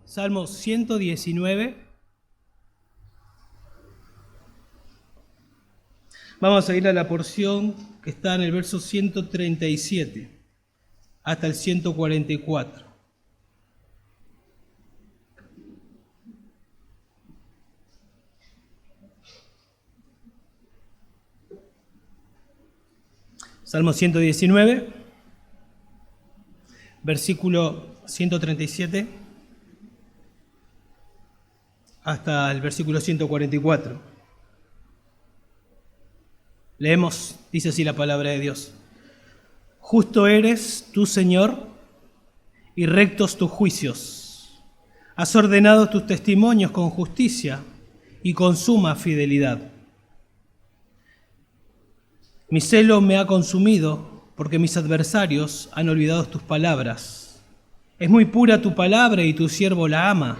Salmo 119. Vamos a ir a la porción que está en el verso 137 hasta el 144. Salmo 119, versículo 137 hasta el versículo 144. Leemos, dice así la palabra de Dios. Justo eres tú, Señor, y rectos tus juicios. Has ordenado tus testimonios con justicia y con suma fidelidad. Mi celo me ha consumido porque mis adversarios han olvidado tus palabras. Es muy pura tu palabra y tu siervo la ama.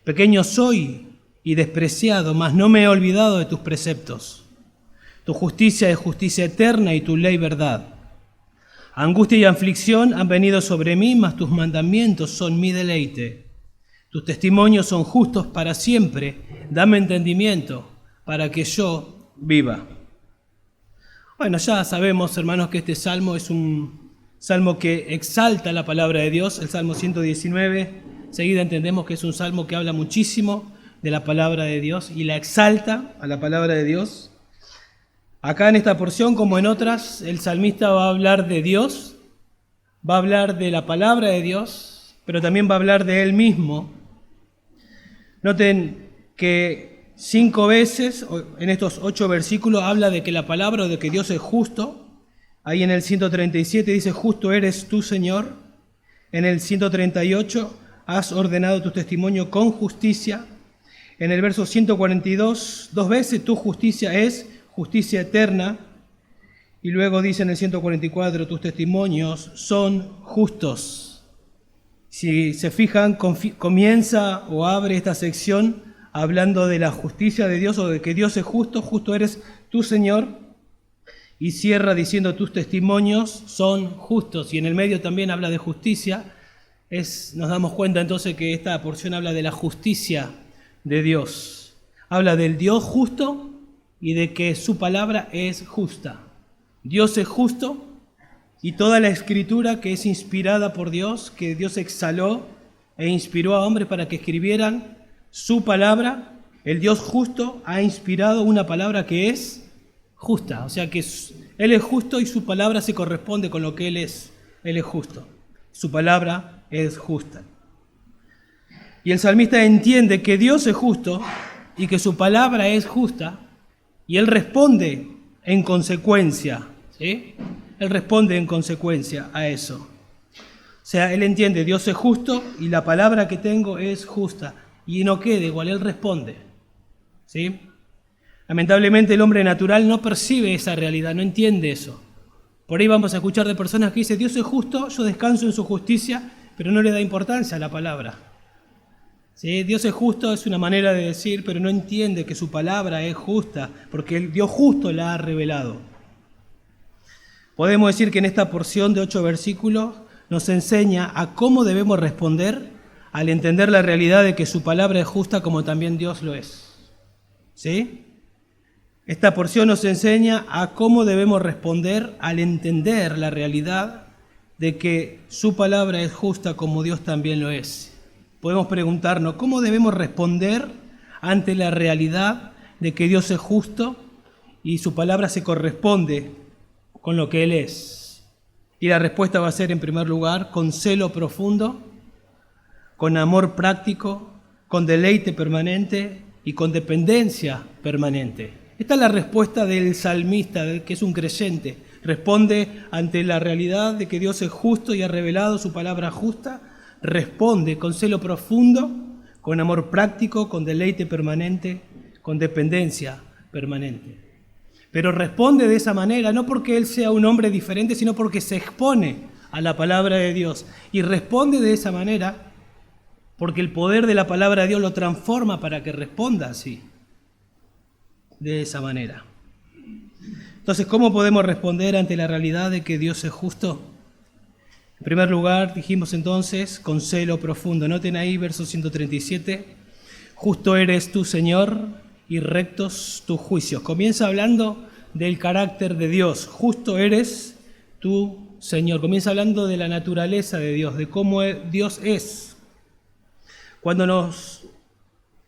Pequeño soy y despreciado, mas no me he olvidado de tus preceptos. Tu justicia es justicia eterna y tu ley verdad. Angustia y aflicción han venido sobre mí, mas tus mandamientos son mi deleite. Tus testimonios son justos para siempre. Dame entendimiento para que yo viva. Bueno, ya sabemos, hermanos, que este salmo es un salmo que exalta la palabra de Dios, el Salmo 119. Enseguida entendemos que es un salmo que habla muchísimo de la palabra de Dios y la exalta a la palabra de Dios. Acá en esta porción, como en otras, el salmista va a hablar de Dios, va a hablar de la palabra de Dios, pero también va a hablar de él mismo. Noten que 5 veces en estos 8 versículos habla de que la palabra o de que Dios es justo. Ahí en el 137 dice, justo eres tú, Señor. En el 138, has ordenado tu testimonio con justicia. En el verso 142, 2 veces, tu justicia es justicia eterna. Y luego dice en el 144, tus testimonios son justos. Si se fijan, comienza o abre esta sección hablando de la justicia de Dios o de que Dios es justo, justo eres tú, Señor, y cierra diciendo tus testimonios son justos, y en el medio también habla de justicia. Nos damos cuenta entonces que esta porción habla de la justicia de Dios, habla del Dios justo y de que su palabra es justa. Dios es justo y toda la escritura que es inspirada por Dios, que Dios exhaló e inspiró a hombres para que escribieran su palabra, el Dios justo ha inspirado una palabra que es justa. O sea que Él es justo y su palabra se corresponde con lo que Él es. Él es justo. Su palabra es justa. Y el salmista entiende que Dios es justo y que su palabra es justa y Él responde en consecuencia. ¿Sí? Él responde en consecuencia a eso. O sea, Él entiende, Dios es justo y la palabra que tengo es justa. Y no queda igual, Él responde. ¿Sí? Lamentablemente el hombre natural no percibe esa realidad, no entiende eso. Por ahí vamos a escuchar de personas que dicen, Dios es justo, yo descanso en su justicia, pero no le da importancia a la palabra. ¿Sí? Dios es justo es una manera de decir, pero no entiende que su palabra es justa, porque el Dios justo la ha revelado. Podemos decir que en esta porción de 8 versículos nos enseña a cómo debemos responder al entender la realidad de que su palabra es justa como también Dios lo es. ¿Sí? Esta porción nos enseña a cómo debemos responder al entender la realidad de que su palabra es justa como Dios también lo es. Podemos preguntarnos, ¿cómo debemos responder ante la realidad de que Dios es justo y su palabra se corresponde con lo que Él es? Y la respuesta va a ser, en primer lugar, con celo profundo, con amor práctico, con deleite permanente y con dependencia permanente. Esta es la respuesta del salmista, que es un creyente. Responde ante la realidad de que Dios es justo y ha revelado su palabra justa. Responde con celo profundo, con amor práctico, con deleite permanente, con dependencia permanente. Pero responde de esa manera, no porque él sea un hombre diferente, sino porque se expone a la palabra de Dios. Y responde de esa manera porque el poder de la palabra de Dios lo transforma para que responda así, de esa manera. Entonces, ¿cómo podemos responder ante la realidad de que Dios es justo? En primer lugar, dijimos entonces, con celo profundo. Noten ahí, verso 137, justo eres tú, Señor, y rectos tus juicios. Comienza hablando del carácter de Dios. Justo eres tú, Señor. Comienza hablando de la naturaleza de Dios, de cómo Dios es. Cuando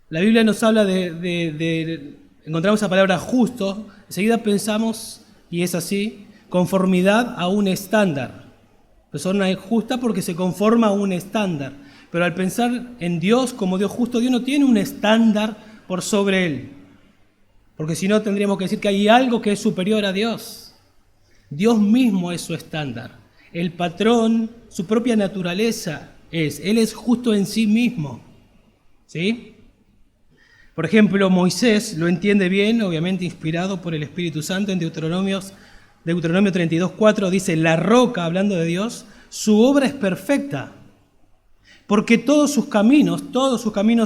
la Biblia nos habla encontramos esa palabra justo, enseguida pensamos, y es así, conformidad a un estándar. Persona es justa porque se conforma a un estándar. Pero al pensar en Dios como Dios justo, Dios no tiene un estándar por sobre él. Porque si no tendríamos que decir que hay algo que es superior a Dios. Dios mismo es su estándar. El patrón, su propia naturaleza Él es justo en sí mismo. ¿Sí? Por ejemplo, Moisés lo entiende bien, obviamente inspirado por el Espíritu Santo en Deuteronomio 32:4, dice, la roca, hablando de Dios, su obra es perfecta, porque todos sus caminos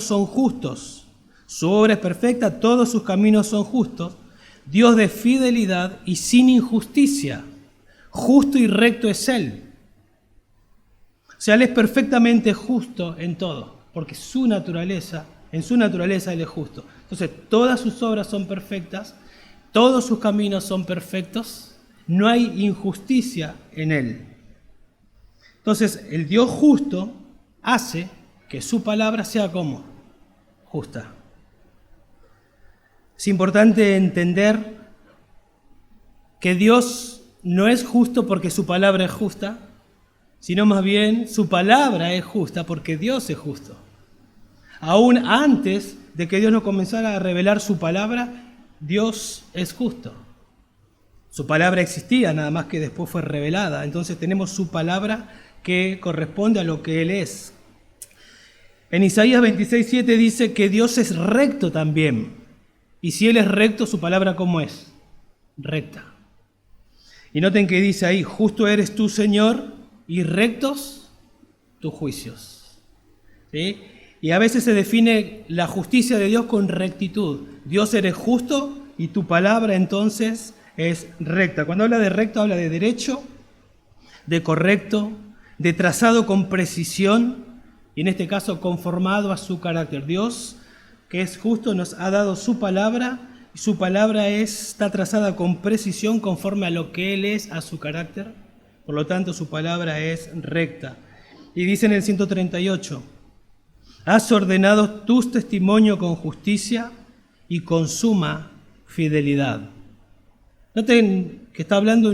son justos. Su obra es perfecta, todos sus caminos son justos. Dios de fidelidad y sin injusticia. Justo y recto es Él. O sea, Él es perfectamente justo en todo, porque en su naturaleza Él es justo. Entonces, todas sus obras son perfectas, todos sus caminos son perfectos, no hay injusticia en Él. Entonces, el Dios justo hace que su palabra sea como justa. Es importante entender que Dios no es justo porque su palabra es justa, sino más bien su palabra es justa porque Dios es justo. Aún antes de que Dios no comenzara a revelar su palabra, Dios es justo. Su palabra existía, nada más que después fue revelada. Entonces tenemos su palabra que corresponde a lo que Él es. En Isaías 26:7 dice que Dios es recto también. Y si Él es recto, su palabra ¿cómo es? Recta. Y noten que dice ahí, justo eres tú, Señor, y rectos tus juicios. ¿Sí? Y a veces se define la justicia de Dios con rectitud. Dios eres justo y tu palabra entonces es recta. Cuando habla de recto, habla de derecho, de correcto, de trazado con precisión y en este caso conformado a su carácter. Dios, que es justo, nos ha dado su palabra y su palabra está trazada con precisión conforme a lo que Él es, a su carácter. Por lo tanto, su palabra es recta. Y dice en el 138, has ordenado tus testimonios con justicia y con suma fidelidad. Noten que está hablando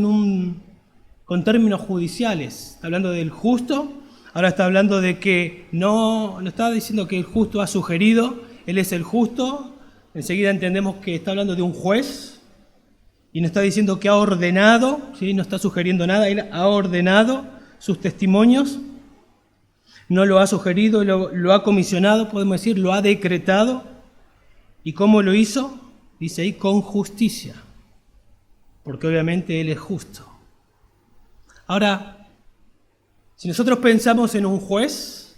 con términos judiciales. Está hablando del justo, ahora está hablando de que no está diciendo que el justo ha sugerido, Él es el justo. Enseguida entendemos que está hablando de un juez y no está diciendo que ha ordenado, ¿sí? No está sugiriendo nada, Él ha ordenado sus testimonios. No lo ha sugerido, lo ha comisionado, podemos decir, lo ha decretado. ¿Y cómo lo hizo? Dice ahí, con justicia, porque obviamente Él es justo. Ahora, si nosotros pensamos en un juez,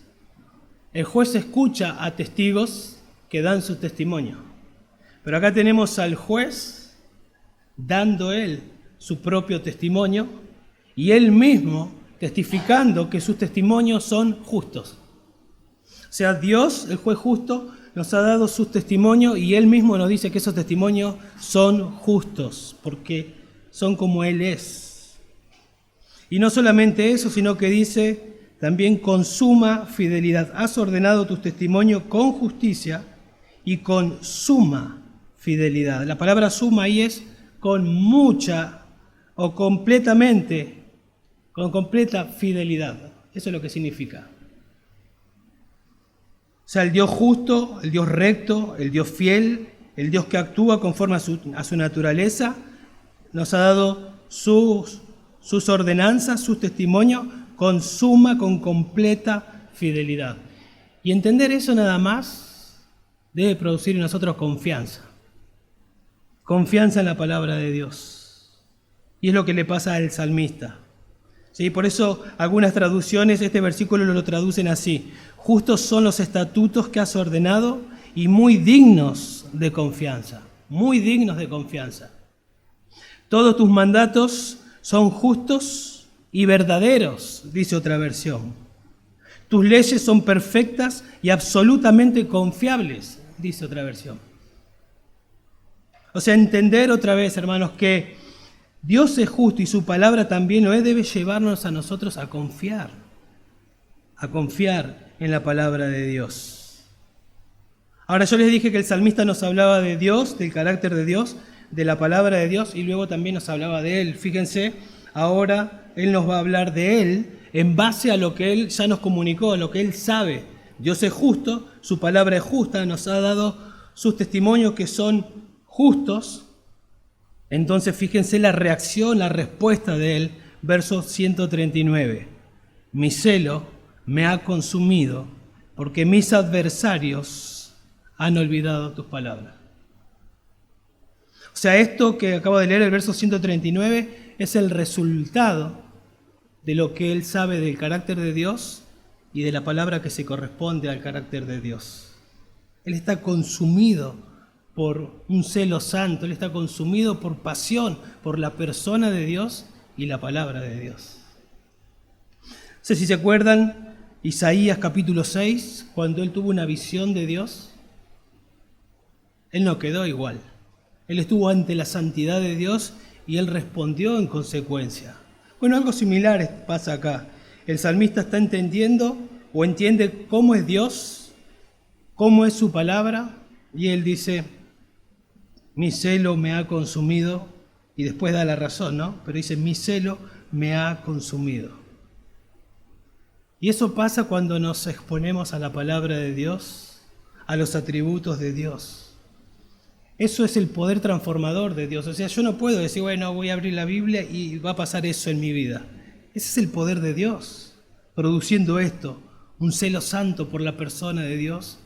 el juez escucha a testigos que dan su testimonio. Pero acá tenemos al juez dando él su propio testimonio y él mismo testificando que sus testimonios son justos. O sea, Dios, el juez justo, nos ha dado sus testimonios y Él mismo nos dice que esos testimonios son justos, porque son como Él es. Y no solamente eso, sino que dice también con suma fidelidad. Has ordenado tus testimonios con justicia y con suma fidelidad. La palabra suma ahí es con mucha o completamente, con completa fidelidad. Eso es lo que significa. O sea, el Dios justo, el Dios recto, el Dios fiel, el Dios que actúa conforme a su naturaleza, nos ha dado sus ordenanzas, sus testimonios, con completa fidelidad. Y entender eso nada más debe producir en nosotros confianza. Confianza en la palabra de Dios. Y es lo que le pasa al salmista. ¿Sí? Por eso algunas traducciones este versículo lo traducen así. Justos son los estatutos que has ordenado y muy dignos de confianza. Muy dignos de confianza. Todos tus mandatos son justos y verdaderos, dice otra versión. Tus leyes son perfectas y absolutamente confiables, dice otra versión. O sea, entender otra vez, hermanos, que Dios es justo y su palabra también lo es, debe llevarnos a nosotros a confiar en la palabra de Dios. Ahora, yo les dije que el salmista nos hablaba de Dios, del carácter de Dios, de la palabra de Dios, y luego también nos hablaba de Él. Fíjense, ahora Él nos va a hablar de Él en base a lo que Él ya nos comunicó, a lo que Él sabe. Dios es justo, su palabra es justa, nos ha dado sus testimonios que son justos. Entonces fíjense la reacción, la respuesta de Él, verso 139. Mi celo me ha consumido porque mis adversarios han olvidado tus palabras. O sea, esto que acabo de leer, el verso 139, es el resultado de lo que Él sabe del carácter de Dios y de la palabra que se corresponde al carácter de Dios. Él está consumido por un celo santo, Él está consumido por pasión, por la persona de Dios y la palabra de Dios. No sé si se acuerdan, Isaías capítulo 6, cuando Él tuvo una visión de Dios, Él no quedó igual. Él estuvo ante la santidad de Dios y Él respondió en consecuencia. Bueno, algo similar pasa acá. El salmista está entendiendo o entiende cómo es Dios, cómo es su palabra, y él dice, mi celo me ha consumido, y después da la razón, ¿no? Pero dice, mi celo me ha consumido. Y eso pasa cuando nos exponemos a la palabra de Dios, a los atributos de Dios. Eso es el poder transformador de Dios. O sea, yo no puedo decir, bueno, voy a abrir la Biblia y va a pasar eso en mi vida. Ese es el poder de Dios, produciendo esto, un celo santo por la persona de Dios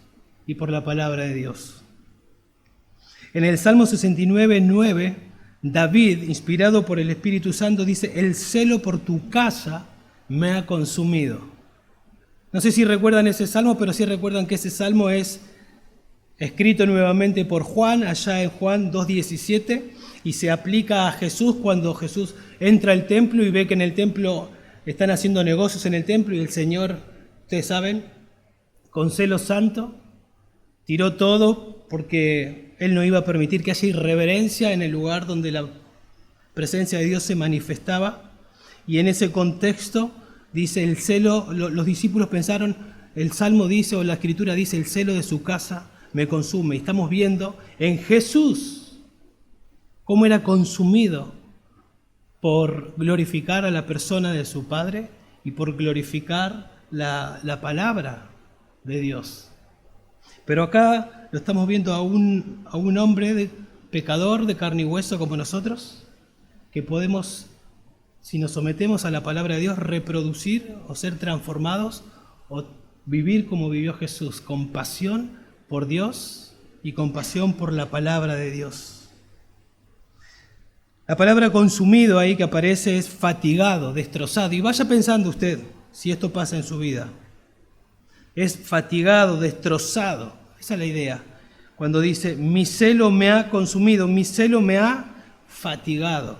y por la palabra de Dios. En el Salmo 69:9, David, inspirado por el Espíritu Santo, dice, el celo por tu casa me ha consumido. No sé si recuerdan ese salmo, pero sí recuerdan que ese salmo es escrito nuevamente por Juan, allá en Juan 2:17, y se aplica a Jesús cuando Jesús entra al templo y ve que en el templo están haciendo negocios en el templo y el Señor, ustedes saben, con celo santo, tiró todo porque Él no iba a permitir que haya irreverencia en el lugar donde la presencia de Dios se manifestaba. Y en ese contexto, dice el celo, los discípulos pensaron, el Salmo dice o la Escritura dice, el celo de su casa me consume. Y estamos viendo en Jesús cómo era consumido por glorificar a la persona de su Padre y por glorificar la palabra de Dios. Pero acá lo estamos viendo a un hombre pecador de carne y hueso como nosotros, que podemos, si nos sometemos a la palabra de Dios, reproducir o ser transformados o vivir como vivió Jesús, con pasión por Dios y con pasión por la palabra de Dios. La palabra consumido ahí que aparece es fatigado, destrozado. Y vaya pensando usted si esto pasa en su vida. Es fatigado, destrozado. Esa es la idea. Cuando dice, mi celo me ha consumido, mi celo me ha fatigado.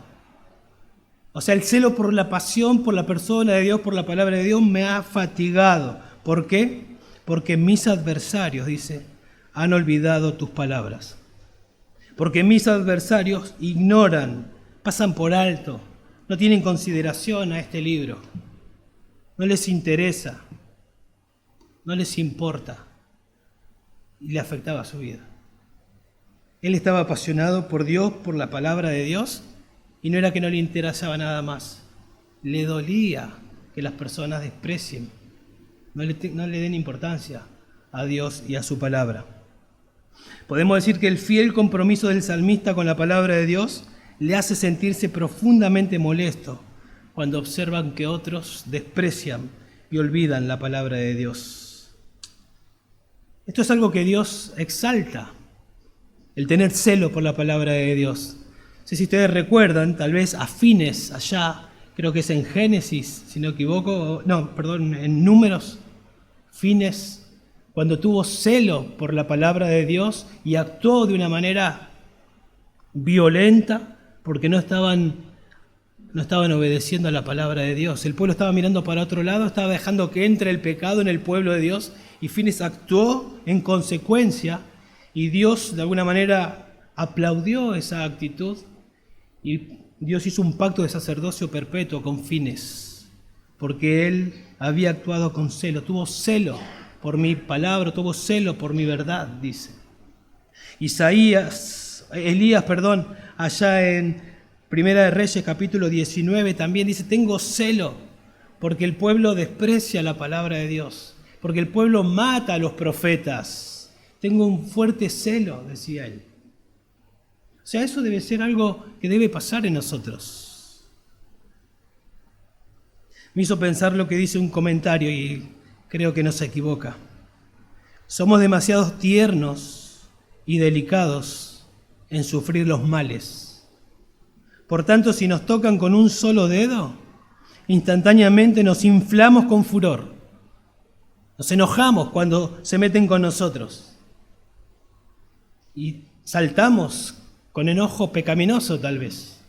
O sea, el celo por la pasión, por la persona de Dios, por la palabra de Dios, me ha fatigado. ¿Por qué? Porque mis adversarios, dice, han olvidado tus palabras. Porque mis adversarios ignoran, pasan por alto, no tienen consideración a este libro. No les interesa, no les importa. Y le afectaba su vida. Él estaba apasionado por Dios, por la palabra de Dios, y no era que no le interesaba nada más. Le dolía que las personas desprecien, no le den importancia a Dios y a su palabra. Podemos decir que el fiel compromiso del salmista con la palabra de Dios le hace sentirse profundamente molesto cuando observan que otros desprecian y olvidan la palabra de Dios. Esto es algo que Dios exalta, el tener celo por la palabra de Dios. No sé si ustedes recuerdan, tal vez a fines allá, creo que es en Génesis, si no equivoco, en Números, fines, cuando tuvo celo por la palabra de Dios y actuó de una manera violenta porque no estaban no estaban obedeciendo a la palabra de Dios. El pueblo estaba mirando para otro lado, estaba dejando que entre el pecado en el pueblo de Dios, y Finehas actuó en consecuencia, y Dios de alguna manera aplaudió esa actitud, y Dios hizo un pacto de sacerdocio perpetuo con Finehas, porque él había actuado con celo, tuvo celo por mi palabra, tuvo celo por mi verdad, dice. Elías, allá en Primera de Reyes, capítulo 19, también dice, tengo celo porque el pueblo desprecia la palabra de Dios, porque el pueblo mata a los profetas. Tengo un fuerte celo, decía él. O sea, eso debe ser algo que debe pasar en nosotros. Me hizo pensar lo que dice un comentario y creo que no se equivoca. Somos demasiado tiernos y delicados en sufrir los males. Por tanto, si nos tocan con un solo dedo, instantáneamente nos inflamos con furor. Nos enojamos cuando se meten con nosotros. Y saltamos con enojo pecaminoso tal vez.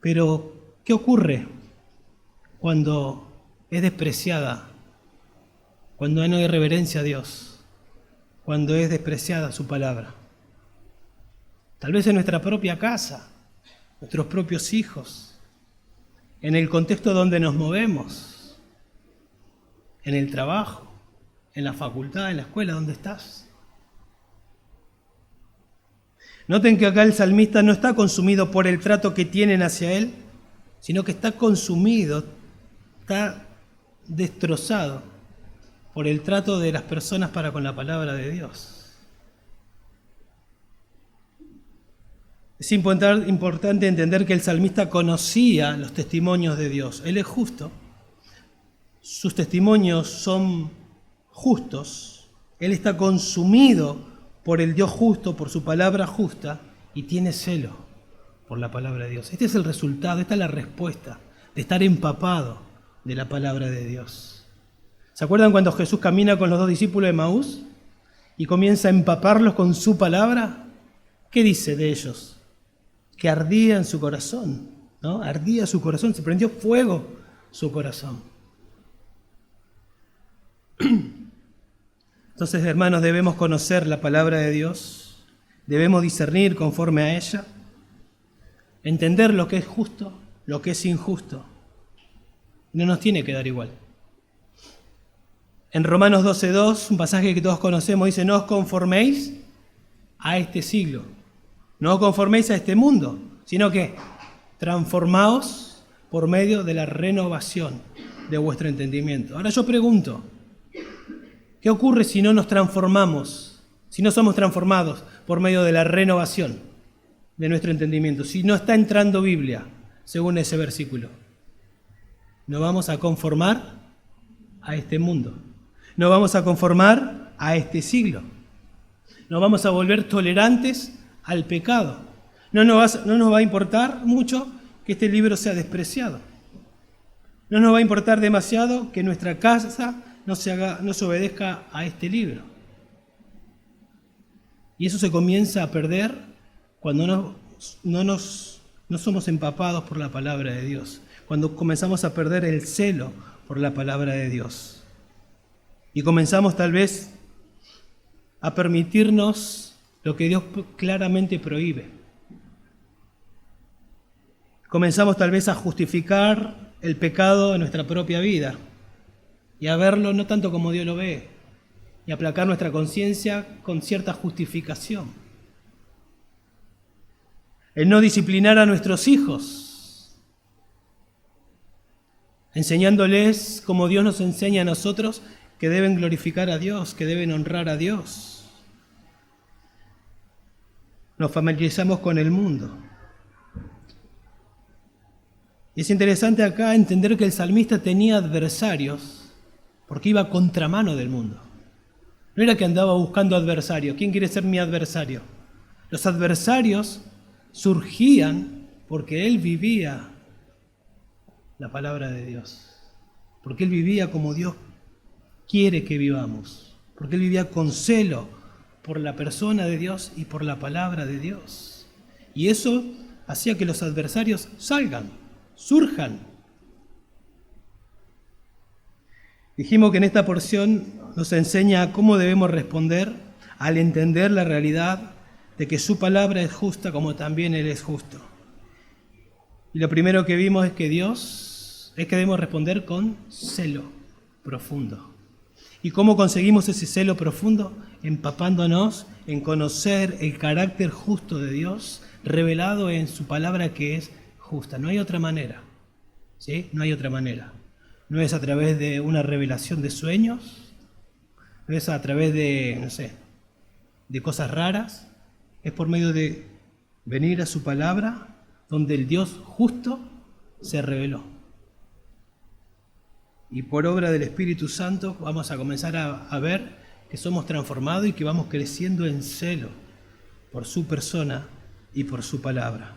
Pero, ¿qué ocurre cuando es despreciada? Cuando no hay reverencia a Dios, cuando es despreciada su palabra. Tal vez en nuestra propia casa, nuestros propios hijos, en el contexto donde nos movemos, en el trabajo, en la facultad, en la escuela, ¿dónde estás? Noten que acá el salmista no está consumido por el trato que tienen hacia él, sino que está consumido, está destrozado por el trato de las personas para con la palabra de Dios. Es importante entender que el salmista conocía los testimonios de Dios. Él es justo, sus testimonios son justos, él está consumido por el Dios justo, por su palabra justa, y tiene celo por la palabra de Dios. Este es el resultado, esta es la respuesta de estar empapado de la palabra de Dios. ¿Se acuerdan cuando Jesús camina con los 2 discípulos de Emaús y comienza a empaparlos con su palabra? ¿Qué dice de ellos? Que ardía en su corazón, ¿no? Ardía su corazón, se prendió fuego su corazón. Entonces, hermanos, debemos conocer la palabra de Dios, debemos discernir conforme a ella, entender lo que es justo, lo que es injusto. No nos tiene que dar igual. En Romanos 12:2, un pasaje que todos conocemos, dice, no os conforméis a este siglo, no os conforméis a este mundo, sino que transformaos por medio de la renovación de vuestro entendimiento. Ahora yo pregunto, ¿qué ocurre si no nos transformamos, si no somos transformados por medio de la renovación de nuestro entendimiento? Si no está entrando Biblia, según ese versículo, nos vamos a conformar a este mundo, nos vamos a conformar a este siglo, nos vamos a volver tolerantes al pecado. No nos va a importar mucho que este libro sea despreciado, no nos va a importar demasiado que nuestra casa no se obedezca a este libro. Y eso se comienza a perder cuando no somos empapados por la palabra de Dios, cuando comenzamos a perder el celo por la palabra de Dios. Y comenzamos tal vez a permitirnos lo que Dios claramente prohíbe. Comenzamos tal vez a justificar el pecado en nuestra propia vida y a verlo no tanto como Dios lo ve, y aplacar nuestra conciencia con cierta justificación. El no disciplinar a nuestros hijos, enseñándoles como Dios nos enseña a nosotros, que deben glorificar a Dios, que deben honrar a Dios. Nos familiarizamos con el mundo. Y es interesante acá entender que el salmista tenía adversarios, porque iba a contramano del mundo. No era que andaba buscando adversarios. ¿Quién quiere ser mi adversario? Los adversarios surgían porque él vivía la palabra de Dios, porque él vivía como Dios quiere que vivamos, porque él vivía con celo por la persona de Dios y por la palabra de Dios. Y eso hacía que los adversarios salgan, surjan. Dijimos que en esta porción nos enseña cómo debemos responder al entender la realidad de que su palabra es justa como también Él es justo. Y lo primero que vimos es que debemos responder con celo profundo. ¿Y cómo conseguimos ese celo profundo? Empapándonos en conocer el carácter justo de Dios revelado en su palabra que es justa. No hay otra manera. ¿Sí? No hay otra manera. No es a través de una revelación de sueños, no es a través de cosas raras, es por medio de venir a su palabra donde el Dios justo se reveló. Y por obra del Espíritu Santo vamos a comenzar a ver que somos transformados y que vamos creciendo en celo por su persona y por su palabra.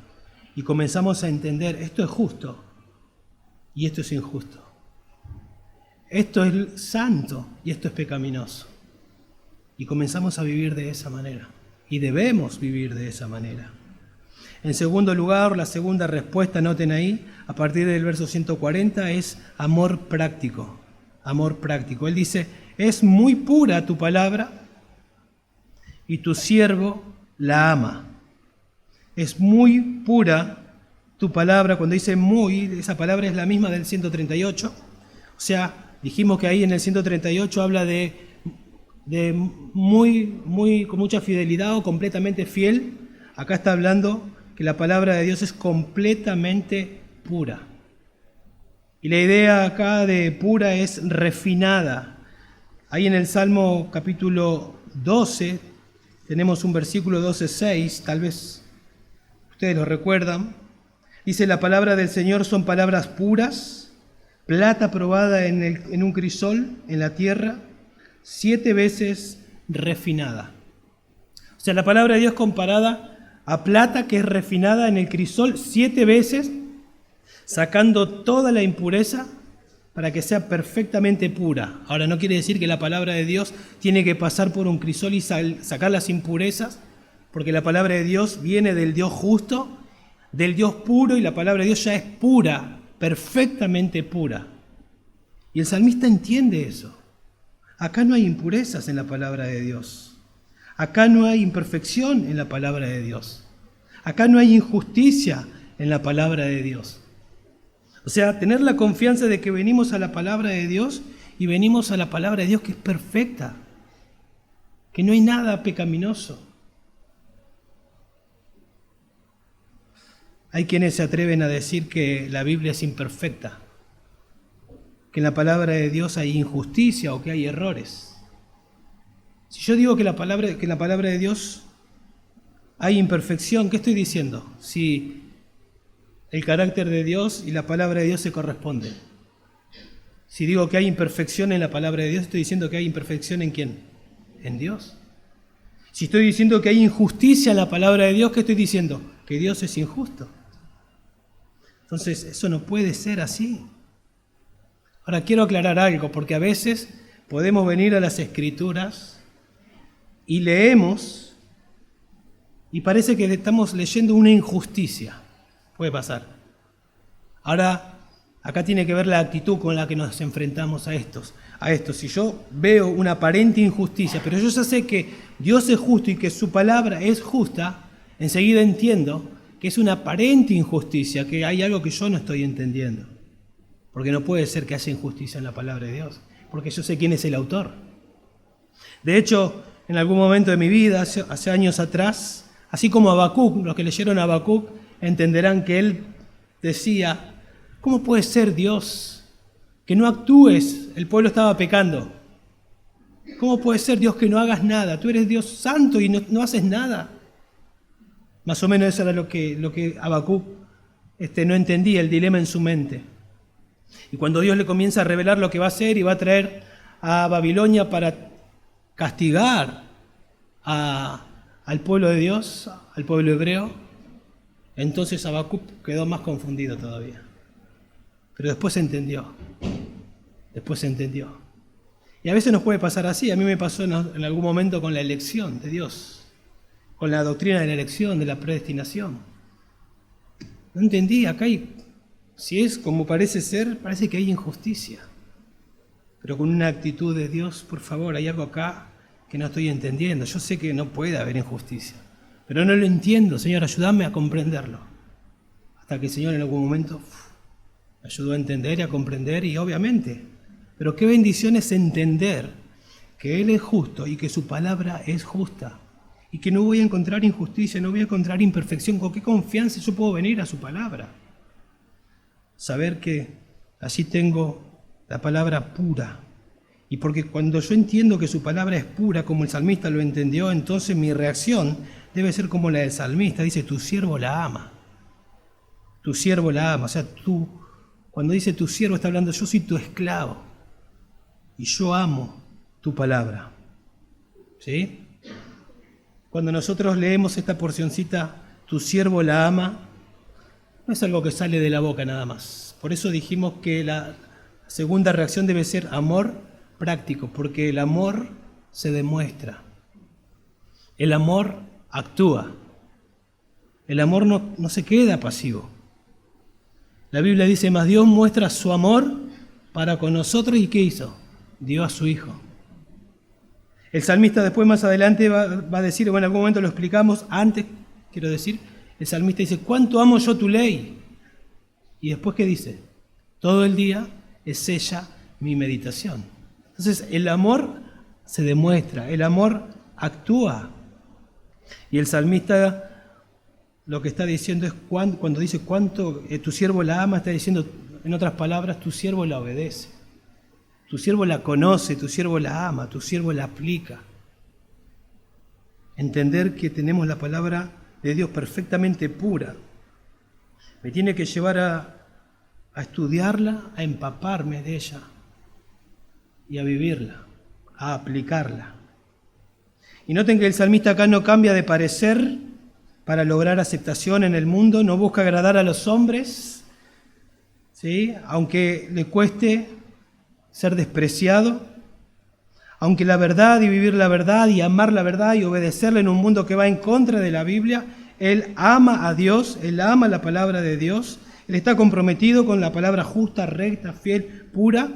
Y comenzamos a entender, esto es justo y esto es injusto. Esto es santo y esto es pecaminoso. Y comenzamos a vivir de esa manera. Y debemos vivir de esa manera. En segundo lugar, la segunda respuesta, noten ahí, a partir del verso 140, es amor práctico. Amor práctico. Él dice, es muy pura tu palabra y tu siervo la ama. Es muy pura tu palabra. Cuando dice muy, esa palabra es la misma del 138. O sea, dijimos que ahí en el 138 habla de muy con mucha fidelidad o completamente fiel. Acá está hablando que la palabra de Dios es completamente pura. Y la idea acá de pura es refinada. Ahí en el Salmo capítulo 12 tenemos un versículo 12:6, tal vez ustedes lo recuerdan. Dice, la palabra del Señor son palabras puras, plata probada en un crisol, en la tierra, 7 veces refinada. O sea, la palabra de Dios comparada a plata que es refinada en el crisol 7 veces, sacando toda la impureza para que sea perfectamente pura. Ahora, no quiere decir que la palabra de Dios tiene que pasar por un crisol y sacar las impurezas, porque la palabra de Dios viene del Dios justo, del Dios puro, y la palabra de Dios ya es pura, perfectamente pura. Y el salmista entiende eso. Acá no hay impurezas en la palabra de Dios. Acá no hay imperfección en la palabra de Dios. Acá no hay injusticia en la palabra de Dios. O sea, tener la confianza de que venimos a la palabra de Dios y venimos a la palabra de Dios que es perfecta, que no hay nada pecaminoso. Hay quienes se atreven a decir que la Biblia es imperfecta, que en la palabra de Dios hay injusticia o que hay errores. Si yo digo que en la palabra de Dios hay imperfección, ¿qué estoy diciendo? Si el carácter de Dios y la palabra de Dios se corresponden. Si digo que hay imperfección en la palabra de Dios, estoy diciendo que hay imperfección ¿en quién? En Dios. Si estoy diciendo que hay injusticia en la palabra de Dios, ¿qué estoy diciendo? Que Dios es injusto. Entonces, eso no puede ser así. Ahora, quiero aclarar algo, porque a veces podemos venir a las Escrituras y leemos y parece que estamos leyendo una injusticia. Puede pasar. Ahora, acá tiene que ver la actitud con la que nos enfrentamos a estos. Si yo veo una aparente injusticia, pero yo ya sé que Dios es justo y que su palabra es justa, enseguida entiendo que es una aparente injusticia, que hay algo que yo no estoy entendiendo. Porque no puede ser que haya injusticia en la palabra de Dios, porque yo sé quién es el autor. De hecho, en algún momento de mi vida, hace años atrás, así como Habacuc, los que leyeron a Habacuc entenderán que él decía, ¿cómo puede ser Dios que no actúes? El pueblo estaba pecando. ¿Cómo puede ser Dios que no hagas nada? Tú eres Dios santo y no haces nada. Más o menos eso era lo que Habacuc no entendía, el dilema en su mente. Y cuando Dios le comienza a revelar lo que va a hacer y va a traer a Babilonia para castigar al pueblo de Dios, al pueblo hebreo, entonces Habacuc quedó más confundido todavía. Pero después entendió. Y a veces nos puede pasar así. A mí me pasó en algún momento con la elección de Dios, con la doctrina de la elección, de la predestinación. No entendí, acá hay, si es como parece ser, parece que hay injusticia. Pero con una actitud de Dios, por favor, hay algo acá que no estoy entendiendo. Yo sé que no puede haber injusticia, pero no lo entiendo. Señor, ayúdame a comprenderlo. Hasta que el Señor en algún momento me ayudó a entender y a comprender, y obviamente, pero qué bendición es entender que Él es justo y que su palabra es justa, y que no voy a encontrar injusticia, no voy a encontrar imperfección. ¿Con qué confianza yo puedo venir a su palabra? Saber que allí tengo la palabra pura. Y porque cuando yo entiendo que su palabra es pura, como el salmista lo entendió, entonces mi reacción debe ser como la del salmista. Dice, tu siervo la ama. Tu siervo la ama. O sea, tú, cuando dice tu siervo, está hablando, yo soy tu esclavo. Y yo amo tu palabra. ¿Sí? Cuando nosotros leemos esta porcioncita, tu siervo la ama, no es algo que sale de la boca nada más. Por eso dijimos que la segunda reacción debe ser amor práctico, porque el amor se demuestra. El amor actúa. El amor no se queda pasivo. La Biblia dice, mas Dios muestra su amor para con nosotros, ¿y qué hizo? Dio a su Hijo. El salmista después más adelante va a decir, bueno, en algún momento lo explicamos, antes quiero decir, el salmista dice, ¿cuánto amo yo tu ley? Y después, ¿qué dice? Todo el día es ella mi meditación. Entonces, el amor se demuestra, el amor actúa. Y el salmista lo que está diciendo es, cuando dice cuánto tu siervo la ama, está diciendo, en otras palabras, tu siervo la obedece. Tu siervo la conoce, tu siervo la ama, tu siervo la aplica. Entender que tenemos la palabra de Dios perfectamente pura me tiene que llevar a estudiarla, a empaparme de ella y a vivirla, a aplicarla. Y noten que el salmista acá no cambia de parecer para lograr aceptación en el mundo, no busca agradar a los hombres, ¿sí? Aunque le cueste ser despreciado, aunque la verdad y vivir la verdad y amar la verdad y obedecerla en un mundo que va en contra de la Biblia, él ama a Dios, él ama la palabra de Dios, él está comprometido con la palabra justa, recta, fiel, pura.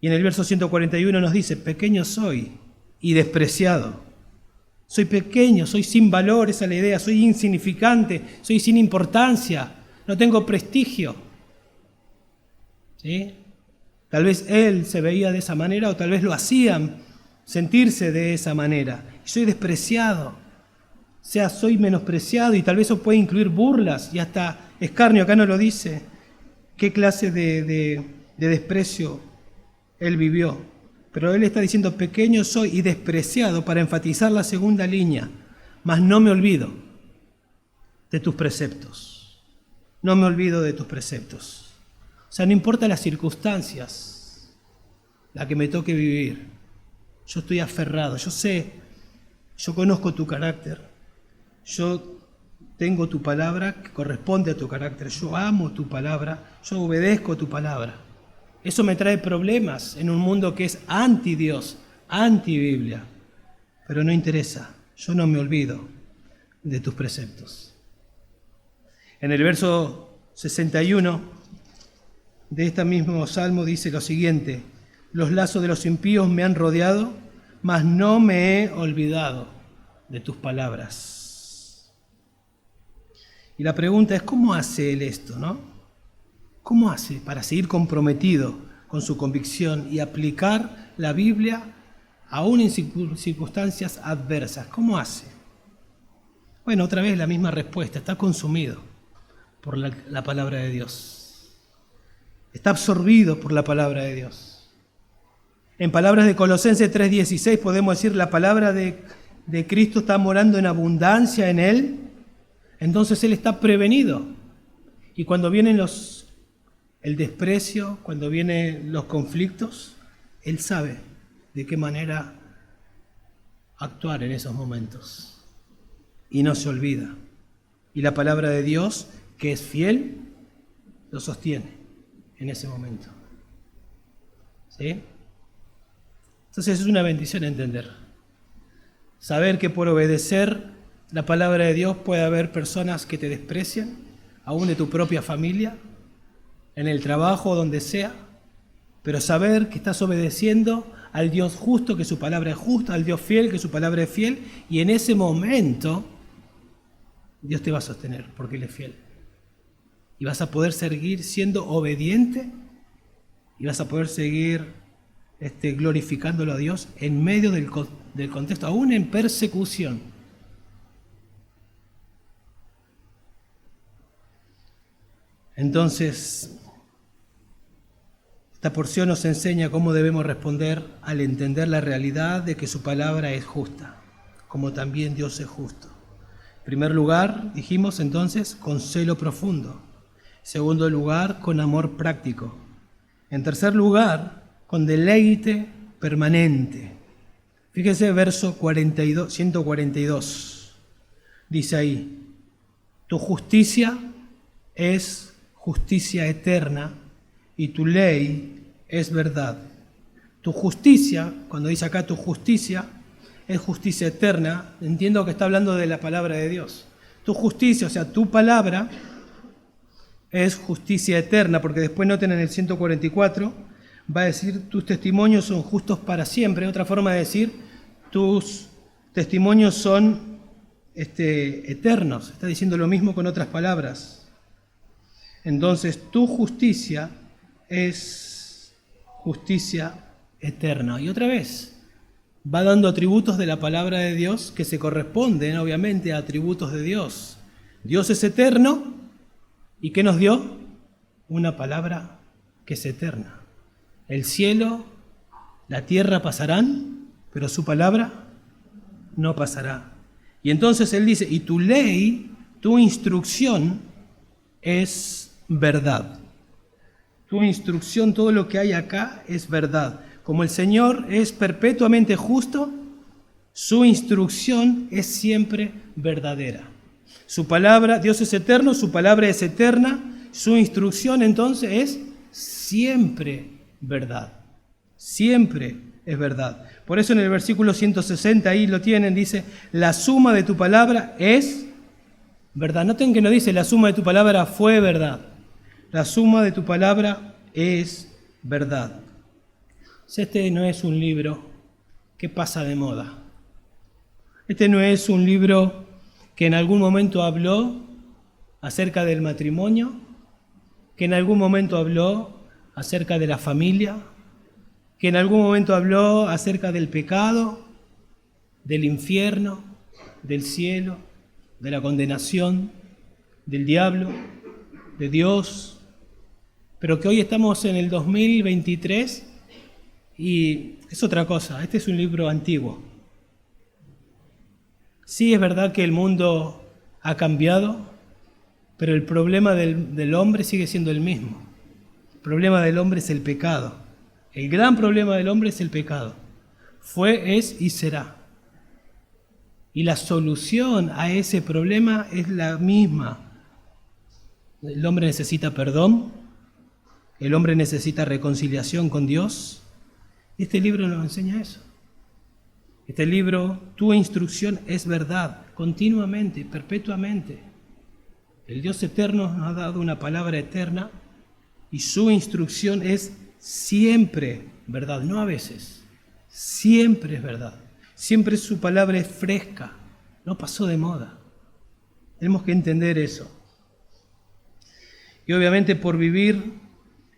Y en el verso 141 nos dice, pequeño soy y despreciado. Soy pequeño, soy sin valor, esa es la idea, soy insignificante, soy sin importancia, no tengo prestigio. ¿Sí? Tal vez él se veía de esa manera o tal vez lo hacían sentirse de esa manera. Soy despreciado, o sea, soy menospreciado, y tal vez eso puede incluir burlas y hasta escarnio. Acá no lo dice qué clase de desprecio él vivió. Pero él está diciendo, pequeño soy y despreciado, para enfatizar la segunda línea, mas no me olvido de tus preceptos. No me olvido de tus preceptos. O sea, no importa las circunstancias, la que me toque vivir, yo estoy aferrado, yo sé, yo conozco tu carácter, yo tengo tu palabra que corresponde a tu carácter, yo amo tu palabra, yo obedezco tu palabra. Eso me trae problemas en un mundo que es anti-Dios, anti-Biblia, pero no interesa, yo no me olvido de tus preceptos. En el verso 61 de este mismo salmo dice lo siguiente, los lazos de los impíos me han rodeado, mas no me he olvidado de tus palabras. Y la pregunta es, ¿cómo hace él esto, no? ¿Cómo hace para seguir comprometido con su convicción y aplicar la Biblia aún en circunstancias adversas? ¿Cómo hace? Bueno, otra vez la misma respuesta, está consumido por la palabra de Dios. Está absorbido por la palabra de Dios. En palabras de Colosenses 3:16 podemos decir, la palabra de Cristo está morando en abundancia en él, entonces él está prevenido. Y cuando vienen el desprecio, cuando vienen los conflictos, él sabe de qué manera actuar en esos momentos. Y no se olvida. Y la palabra de Dios, que es fiel, lo sostiene en ese momento. ¿Sí? Entonces es una bendición entender. Saber que por obedecer la palabra de Dios puede haber personas que te desprecian, aún de tu propia familia, en el trabajo, donde sea, pero saber que estás obedeciendo al Dios justo, que su palabra es justa, al Dios fiel, que su palabra es fiel, y en ese momento Dios te va a sostener porque Él es fiel. Y vas a poder seguir siendo obediente y vas a poder seguir glorificándolo a Dios en medio del contexto, aún en persecución. Entonces, esta porción nos enseña cómo debemos responder al entender la realidad de que su palabra es justa, como también Dios es justo. En primer lugar, dijimos entonces, con celo profundo. En segundo lugar, con amor práctico. En tercer lugar, con deleite permanente. Fíjese verso 142. Dice ahí, tu justicia es justicia eterna y tu ley es verdad. Tu justicia, cuando dice acá tu justicia, es justicia eterna. Entiendo que está hablando de la palabra de Dios. Tu justicia, o sea, tu palabra, es justicia eterna, porque después noten en el 144, va a decir, tus testimonios son justos para siempre. Otra forma de decir, tus testimonios son eternos. Está diciendo lo mismo con otras palabras. Entonces, tu justicia es justicia eterna. Y otra vez, va dando atributos de la palabra de Dios que se corresponden, obviamente, a atributos de Dios. Dios es eterno, ¿y qué nos dio? Una palabra que es eterna. El cielo, la tierra pasarán, pero su palabra no pasará. Y entonces Él dice, y tu ley, tu instrucción es verdad. Tu instrucción, todo lo que hay acá es verdad. Como el Señor es perpetuamente justo, su instrucción es siempre verdadera. Su palabra, Dios es eterno, su palabra es eterna, su instrucción entonces es siempre verdad. Siempre es verdad. Por eso en el versículo 160, ahí lo tienen, dice, la suma de tu palabra es verdad. Noten que no dice la suma de tu palabra fue verdad. La suma de tu palabra es verdad. Este no es un libro que pasa de moda. Este no es un libro que en algún momento habló acerca del matrimonio, que en algún momento habló acerca de la familia, que en algún momento habló acerca del pecado, del infierno, del cielo, de la condenación, del diablo, de Dios, pero que hoy estamos en el 2023 y es otra cosa. Este es un libro antiguo. Sí, es verdad que el mundo ha cambiado, pero el problema del hombre sigue siendo el mismo. El problema del hombre es el pecado. El gran problema del hombre es el pecado. Fue, es y será. Y la solución a ese problema es la misma. El hombre necesita perdón, el hombre necesita reconciliación con Dios. Este libro nos enseña eso. Este libro, tu instrucción es verdad, continuamente, perpetuamente. El Dios eterno nos ha dado una palabra eterna y su instrucción es siempre verdad, no a veces, siempre es verdad. Siempre su palabra es fresca, no pasó de moda. Tenemos que entender eso. Y obviamente por vivir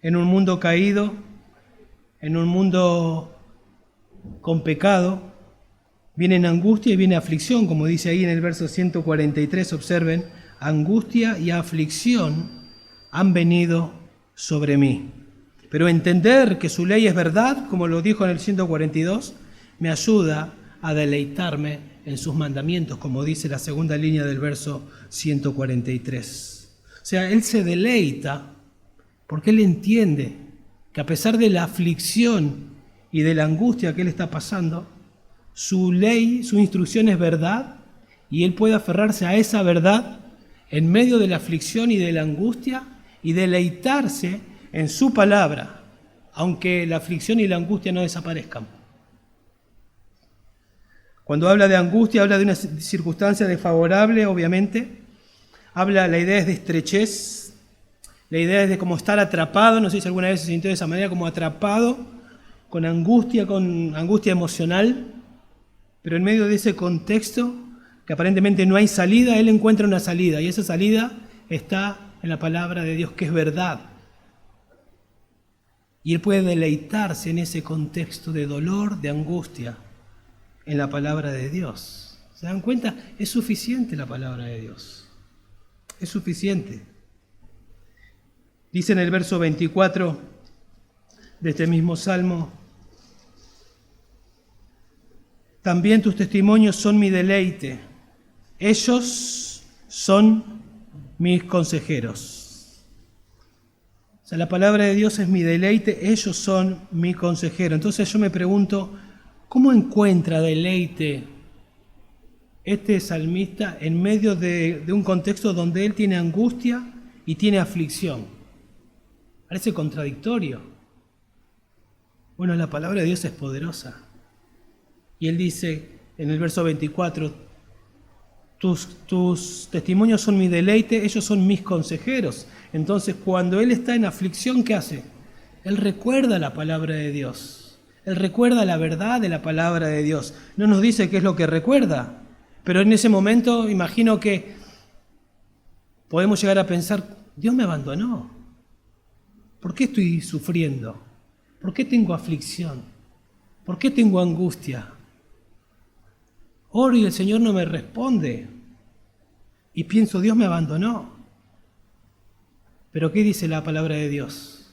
en un mundo caído, en un mundo con pecado, viene angustia y viene aflicción, como dice ahí en el verso 143, observen, angustia y aflicción han venido sobre mí. Pero entender que su ley es verdad, como lo dijo en el 142, me ayuda a deleitarme en sus mandamientos, como dice la segunda línea del verso 143. O sea, él se deleita porque él entiende que a pesar de la aflicción y de la angustia que él está pasando, su ley, su instrucción es verdad y él puede aferrarse a esa verdad en medio de la aflicción y de la angustia y deleitarse en su palabra, aunque la aflicción y la angustia no desaparezcan. Cuando habla de angustia, habla de una circunstancia desfavorable, obviamente, la idea es de estrechez, la idea es de como estar atrapado, no sé si alguna vez se sintió de esa manera, como atrapado, con angustia emocional, pero en medio de ese contexto, que aparentemente no hay salida, él encuentra una salida, y esa salida está en la palabra de Dios, que es verdad. Y él puede deleitarse en ese contexto de dolor, de angustia, en la palabra de Dios. ¿Se dan cuenta? Es suficiente la palabra de Dios. Es suficiente. Dice en el verso 24 de este mismo salmo: también tus testimonios son mi deleite. Ellos son mis consejeros. O sea, la palabra de Dios es mi deleite, ellos son mi consejero. Entonces yo me pregunto, ¿cómo encuentra deleite este salmista en medio de un contexto donde él tiene angustia y tiene aflicción? Parece contradictorio. Bueno, la palabra de Dios es poderosa. Y él dice en el verso 24, tus testimonios son mi deleite, ellos son mis consejeros. Entonces, cuando él está en aflicción, ¿qué hace? Él recuerda la palabra de Dios. Él recuerda la verdad de la palabra de Dios. No nos dice qué es lo que recuerda, pero en ese momento imagino que podemos llegar a pensar, Dios me abandonó. ¿Por qué estoy sufriendo? ¿Por qué tengo aflicción? ¿Por qué tengo angustia? Oro y el Señor no me responde. Y pienso, Dios me abandonó. Pero ¿qué dice la palabra de Dios?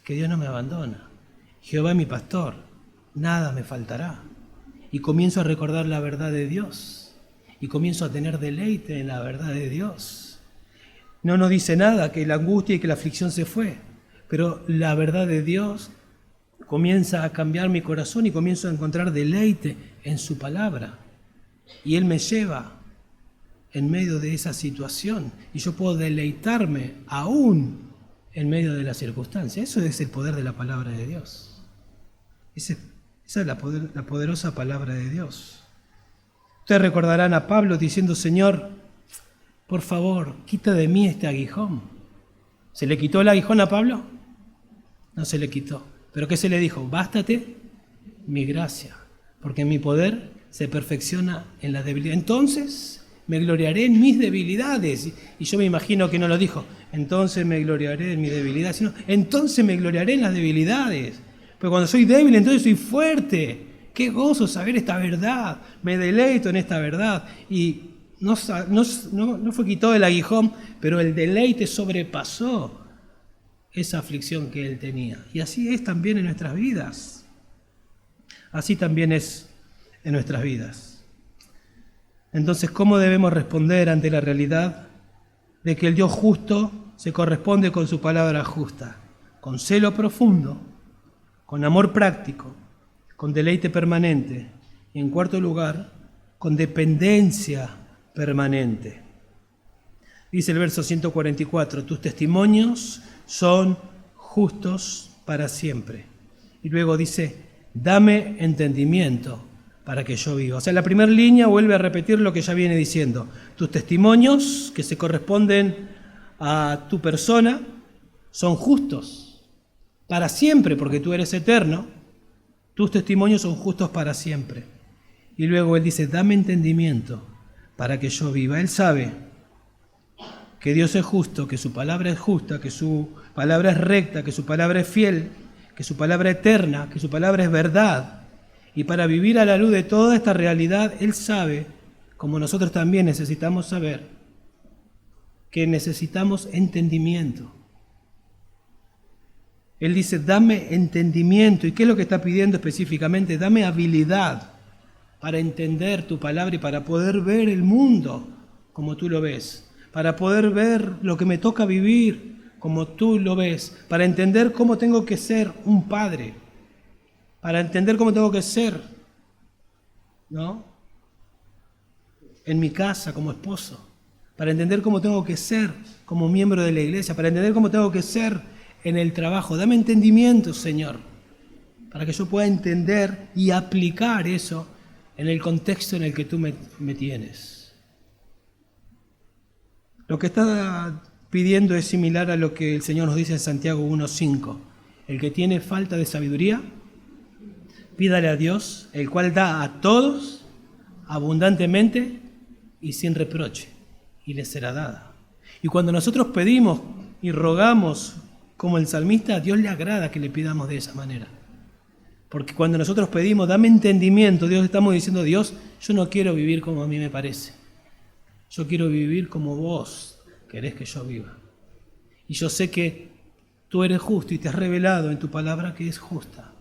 Que Dios no me abandona. Jehová es mi pastor, nada me faltará. Y comienzo a recordar la verdad de Dios. Y comienzo a tener deleite en la verdad de Dios. No nos dice nada que la angustia y que la aflicción se fue. Pero la verdad de Dios comienza a cambiar mi corazón y comienzo a encontrar deleite en su palabra. Y Él me lleva en medio de esa situación y yo puedo deleitarme aún en medio de la circunstancia. Eso es el poder de la palabra de Dios. Esa es la poderosa palabra de Dios. Ustedes recordarán a Pablo diciendo, Señor, por favor, quita de mí este aguijón. ¿Se le quitó el aguijón a Pablo? No se le quitó. ¿Pero qué se le dijo? Bástate mi gracia, porque mi poder se perfecciona en la debilidad. Entonces me gloriaré en mis debilidades. Y yo me imagino que no lo dijo, entonces me gloriaré en mi debilidad, sino entonces me gloriaré en las debilidades. Porque cuando soy débil, entonces soy fuerte. Qué gozo saber esta verdad. Me deleito en esta verdad. Y no fue quitado el aguijón, pero el deleite sobrepasó esa aflicción que él tenía. Y así es también en nuestras vidas. Así también es en nuestras vidas. Entonces, ¿cómo debemos responder ante la realidad de que el Dios justo se corresponde con su palabra justa? Con celo profundo, con amor práctico, con deleite permanente y, en cuarto lugar, con dependencia permanente. Dice el verso 144, tus testimonios son justos para siempre. Y luego dice, dame entendimiento para que yo viva. O sea, la primera línea vuelve a repetir lo que ya viene diciendo. Tus testimonios, que se corresponden a tu persona, son justos para siempre, porque tú eres eterno. Tus testimonios son justos para siempre. Y luego él dice, dame entendimiento para que yo viva. Él sabe que Dios es justo, que su palabra es justa, que su palabra es recta, que su palabra es fiel, que su palabra es eterna, que su palabra es verdad. Y para vivir a la luz de toda esta realidad, Él sabe, como nosotros también necesitamos saber, que necesitamos entendimiento. Él dice, dame entendimiento. ¿Y qué es lo que está pidiendo específicamente? Dame habilidad para entender tu palabra y para poder ver el mundo como tú lo ves. Para poder ver lo que me toca vivir como tú lo ves. Para entender cómo tengo que ser un padre. Para entender cómo tengo que ser, ¿no? En mi casa como esposo. Para entender cómo tengo que ser como miembro de la iglesia. Para entender cómo tengo que ser en el trabajo. Dame entendimiento, Señor, para que yo pueda entender y aplicar eso en el contexto en el que tú me tienes. Lo que está pidiendo es similar a lo que el Señor nos dice en Santiago 1:5. El que tiene falta de sabiduría, pídale a Dios, el cual da a todos abundantemente y sin reproche, y le será dada. Y cuando nosotros pedimos y rogamos como el salmista, a Dios le agrada que le pidamos de esa manera. Porque cuando nosotros pedimos, dame entendimiento, Dios estamos diciendo, Dios, yo no quiero vivir como a mí me parece. Yo quiero vivir como vos querés que yo viva. Y yo sé que tú eres justo y te has revelado en tu palabra que es justa.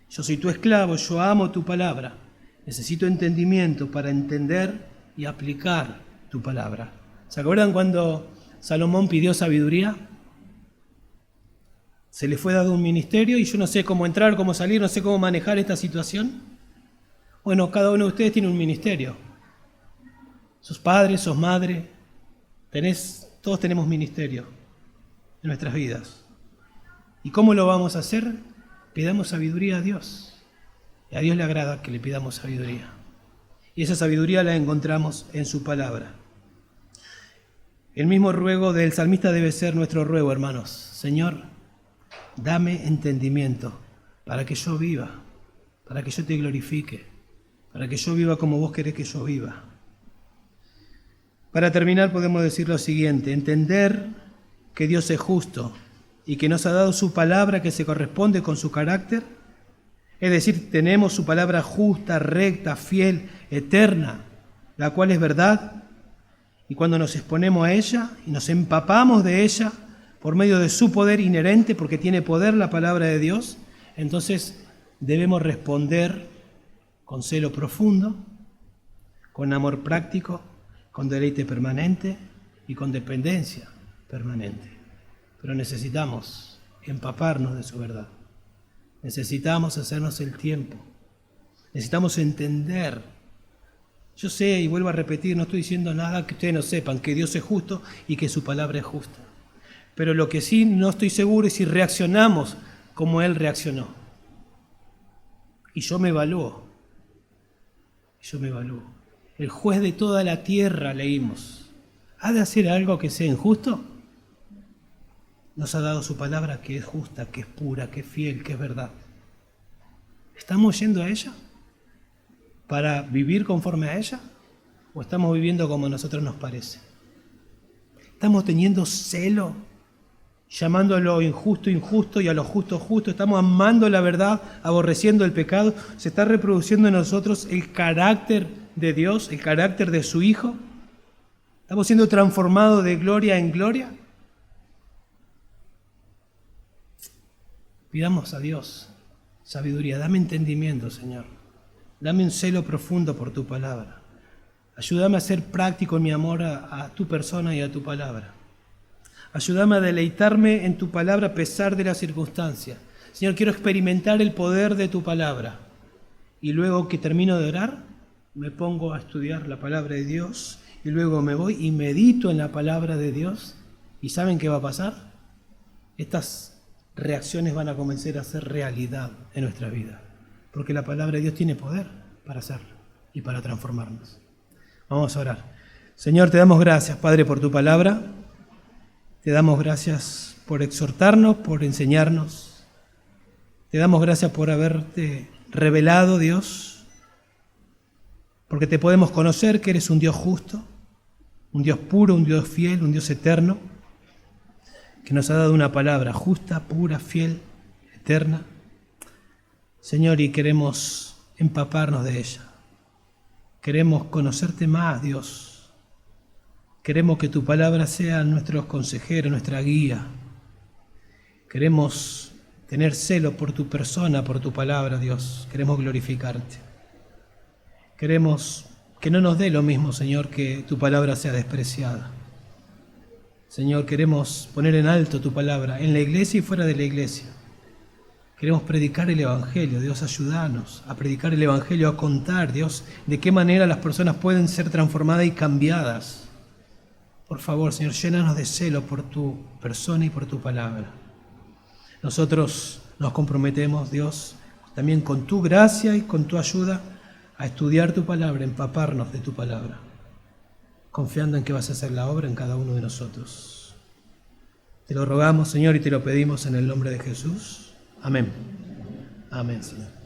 Yo soy tu esclavo, yo amo tu palabra. Necesito entendimiento para entender y aplicar tu palabra. ¿Se acuerdan cuando Salomón pidió sabiduría? Se le fue dado un ministerio y yo no sé cómo entrar, cómo salir, no sé cómo manejar esta situación. Bueno, cada uno de ustedes tiene un ministerio. Sos padre, sos madre, todos tenemos ministerio en nuestras vidas. ¿Y cómo lo vamos a hacer? Pidamos sabiduría a Dios. Y a Dios le agrada que le pidamos sabiduría. Y esa sabiduría la encontramos en su palabra. El mismo ruego del salmista debe ser nuestro ruego, hermanos. Señor, dame entendimiento para que yo viva, para que yo te glorifique, para que yo viva como vos querés que yo viva. Para terminar podemos decir lo siguiente: entender que Dios es justo y que nos ha dado su palabra que se corresponde con su carácter, es decir, tenemos su palabra justa, recta, fiel, eterna, la cual es verdad, y cuando nos exponemos a ella y nos empapamos de ella por medio de su poder inherente, porque tiene poder la palabra de Dios, entonces debemos responder con celo profundo, con amor práctico, con deleite permanente y con dependencia permanente. Pero necesitamos empaparnos de su verdad. Necesitamos hacernos el tiempo. Necesitamos entender. Yo sé, y vuelvo a repetir, no estoy diciendo nada que ustedes no sepan, que Dios es justo y que su palabra es justa. Pero lo que sí no estoy seguro es si reaccionamos como Él reaccionó. Y yo me evalúo. El juez de toda la tierra, leímos, ¿ha de hacer algo que sea injusto? Nos ha dado su palabra que es justa, que es pura, que es fiel, que es verdad. ¿Estamos yendo a ella para vivir conforme a ella? ¿O estamos viviendo como a nosotros nos parece? ¿Estamos teniendo celo, llamando a lo injusto injusto y a lo justo justo? ¿Estamos amando la verdad, aborreciendo el pecado? ¿Se está reproduciendo en nosotros el carácter de Dios, el carácter de su Hijo? ¿Estamos siendo transformados de gloria en gloria? Pidamos a Dios sabiduría. Dame entendimiento, Señor. Dame un celo profundo por tu palabra. Ayúdame a ser práctico en mi amor a tu persona y a tu palabra. Ayúdame a deleitarme en tu palabra a pesar de las circunstancias. Señor, quiero experimentar el poder de tu palabra. Y luego que termino de orar, me pongo a estudiar la palabra de Dios. Y luego me voy y medito en la palabra de Dios. ¿Y saben qué va a pasar? Estas reacciones van a comenzar a ser realidad en nuestra vida. Porque la palabra de Dios tiene poder para hacerlo y para transformarnos. Vamos a orar. Señor, te damos gracias, Padre, por tu palabra. Te damos gracias por exhortarnos, por enseñarnos. Te damos gracias por haberte revelado, Dios, porque te podemos conocer que eres un Dios justo, un Dios puro, un Dios fiel, un Dios eterno, que nos ha dado una palabra justa, pura, fiel, eterna. Señor, y queremos empaparnos de ella. Queremos conocerte más, Dios. Queremos que tu palabra sea nuestro consejero, nuestra guía. Queremos tener celo por tu persona, por tu palabra, Dios. Queremos glorificarte. Queremos que no nos dé lo mismo, Señor, que tu palabra sea despreciada. Señor, queremos poner en alto tu palabra, en la iglesia y fuera de la iglesia. Queremos predicar el Evangelio. Dios, ayúdanos a predicar el Evangelio, a contar, Dios, de qué manera las personas pueden ser transformadas y cambiadas. Por favor, Señor, llénanos de celo por tu persona y por tu palabra. Nosotros nos comprometemos, Dios, también con tu gracia y con tu ayuda, a estudiar tu palabra, empaparnos de tu palabra. confiando en que vas a hacer la obra en cada uno de nosotros. Te lo rogamos, Señor, y te lo pedimos en el nombre de Jesús. Amén. Amén, Señor.